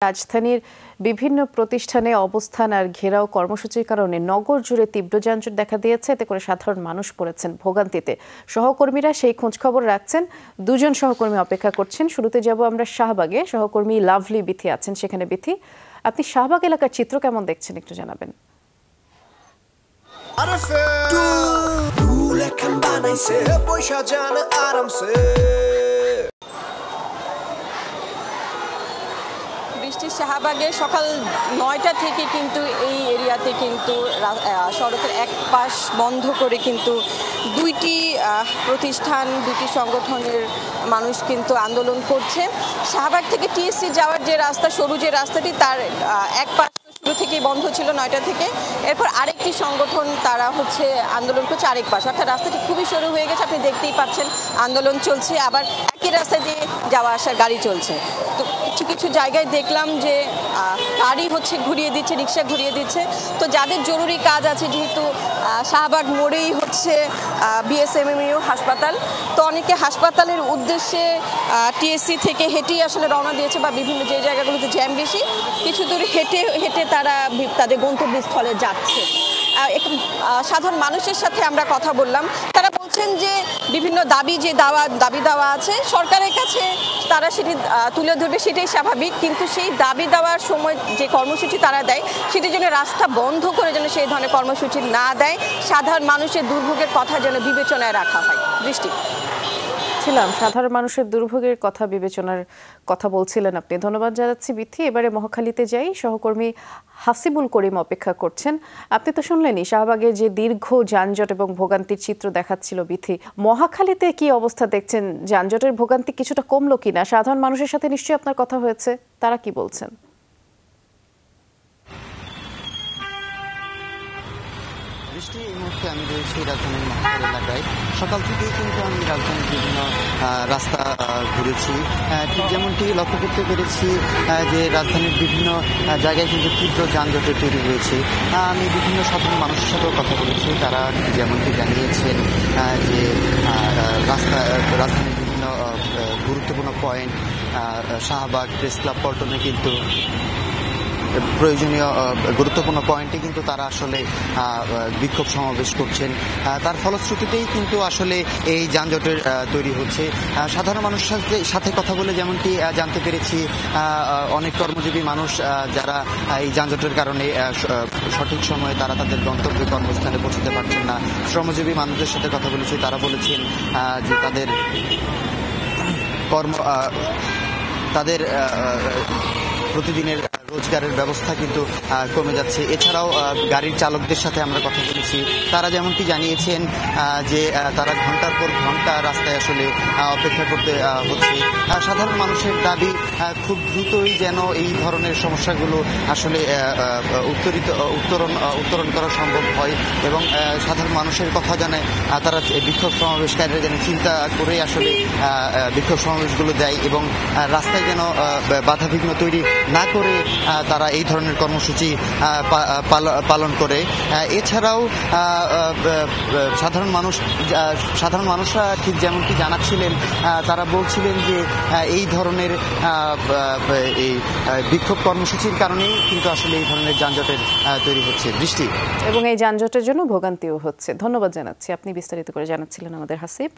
রাজধানীর বিভিন্ন প্রতিষ্ঠানে অবস্থান আর ঘেরাও কর্মসূচির কারণে নগর জুড়ে তীব্র যানজট দেখা দিয়েছে। এতে করে সাধারণ মানুষ পড়েছেন ভোগান্তিতে। সহকর্মীরা সেই খোঁজখবর রাখছেন। দুজন সহকর্মী অপেক্ষা করছেন। শুরুতে যাব আমরা শাহবাগে। সহকর্মী লাভলি বিথি আছেন সেখানে। বিথি, আপনি শাহবাগ এলাকার চিত্র কেমন দেখছেন একটু জানাবেন। বৃষ্টির শাহবাগে সকাল ৯টা থেকে কিন্তু এই এরিয়াতে কিন্তু সড়কের এক পাশ বন্ধ করে কিন্তু দুইটি প্রতিষ্ঠান, দুটি সংগঠনের মানুষ কিন্তু আন্দোলন করছে। শাহবাগ থেকে টিএসসি যাওয়ার যে রাস্তা, সরু যে রাস্তাটি, তার এক পাশ শুরু থেকেই বন্ধ ছিল ৯টা থেকে। এরপর আরেকটি সংগঠন তারা আন্দোলন করছে আরেক পাশ, অর্থাৎ রাস্তাটি খুবই সরু হয়ে গেছে। আপনি দেখতেই পাচ্ছেন আন্দোলন চলছে, আবার একই রাস্তা দিয়ে যাওয়া আসার গাড়ি চলছে। তো কিছু কিছু জায়গায় দেখলাম যে গাড়ি ঘুরিয়ে দিচ্ছে, রিক্সা ঘুরিয়ে দিচ্ছে। তো যাদের জরুরি কাজ আছে, যেহেতু শাহবাগ মোড়েই বিএসএমএমইউ হাসপাতাল, তো অনেকে হাসপাতালের উদ্দেশ্যে টিএসসি থেকে হেঁটেই রওনা দিয়েছে, বা বিভিন্ন যে জায়গাগুলোতে জ্যাম বেশি, কিছু দূর হেঁটে হেঁটে তারা তাদের গন্তব্যস্থলে যাচ্ছে। সাধারণ মানুষের সাথে আমরা কথা বললাম, তারা বলছেন যে বিভিন্ন দাবি দেওয়া আছে সরকারের কাছে, তারা সেটি তুলে ধরবে, সেটাই স্বাভাবিক। কিন্তু সেই দাবি দেওয়ার সময় যে কর্মসূচি তারা দেয়, সেটির জন্য রাস্তা বন্ধ করে যেন সেই ধরনের কর্মসূচি না দেয়, সাধারণ মানুষের দুর্ভোগের কথা যেন বিবেচনায় রাখা হয়। বৃষ্টি, সাধারণ মানুষের দুর্ভোগের কথা বিবেচনার কথা বলছিলেন আপনি। ধন্যবাদ জানাচ্ছি বিথি। এবারে মহাখালীতে যাই। সহকর্মী হাসিবুল করিম অপেক্ষা করছেন। আপনি তো শুনলেনই শাহবাগের যে দীর্ঘ যানজট এবং ভোগান্তির চিত্র দেখাচ্ছিল বিথি। মহাখালীতে কি অবস্থা দেখছেন? যানজটের ভোগান্তি কিছুটা কমলো কিনা? সাধারণ মানুষের সাথে নিশ্চয়ই আপনার কথা হয়েছে, তারা কি বলছেন? বৃষ্টি, এই মুহূর্তে আমি রয়েছি রাজধানীর মহাখালী এলাকায়। সকাল থেকেই কিন্তু আমি রাজধানীর বিভিন্ন রাস্তা ঘুরেছি। ঠিক যেমনটি লক্ষ্য করতে পেরেছি যে রাজধানীর বিভিন্ন জায়গায় কিন্তু তীব্র যানজটের তৈরি হয়েছে। আমি বিভিন্ন সাধারণ মানুষের সাথেও কথা বলেছি, তারা যেমনটি জানিয়েছেন যে রাজধানীর বিভিন্ন গুরুত্বপূর্ণ পয়েন্ট, শাহবাগ, প্রেস ক্লাব, পল্টনে কিন্তু প্রয়োজনীয় গুরুত্বপূর্ণ পয়েন্টে কিন্তু তারা বিক্ষোভ সমাবেশ করছেন। তার ফলশ্রুতিতেই কিন্তু এই যানজটের তৈরি হচ্ছে। সাধারণ মানুষের সাথে কথা বলে যেমনটি জানতে পেরেছি, অনেক কর্মজীবী মানুষ যারা এই যানজটের কারণে সঠিক সময়ে তারা তাদের গন্তব্য কর্মস্থানে পৌঁছতে পারছেন না। শ্রমজীবী মানুষদের সাথে কথা বলেছি, তারা বলেছেন যে তাদের প্রতিদিনের রোজগারের ব্যবস্থা কিন্তু কমে যাচ্ছে। এছাড়াও গাড়ির চালকদের সাথে আমরা কথা বলেছি, তারা যেমনটি জানিয়েছেন যে তারা ঘন্টার পর ঘন্টা রাস্তায় অপেক্ষা করতে হচ্ছে। সাধারণ মানুষের দাবি খুব দ্রুতই যেন এই ধরনের সমস্যাগুলো উত্তরণ করা সম্ভব হয়, এবং সাধারণ মানুষের কথা জানায় তারা বিক্ষোভ সমাবেশকারীরা যেন চিন্তা করে বিক্ষোভ সমাবেশগুলো দেয়, এবং রাস্তায় যেন বাধাবিঘ্ন তৈরি না করে তারা এই ধরনের কর্মসূচি পালন করে। এছাড়াও সাধারণ মানুষরা ঠিক যেমনটি জানাচ্ছিলেন, তারা বলছিলেন যে এই ধরনের এই বিক্ষোভ কর্মসূচির কারণেই কিন্তু এই ধরনের যানজটের তৈরি হচ্ছে। বৃষ্টি, এবং এই যানজটের জন্য ভোগান্তিও হচ্ছে। ধন্যবাদ জানাচ্ছি, আপনি বিস্তারিত করে জানাচ্ছিলেন আমাদের হাসিব।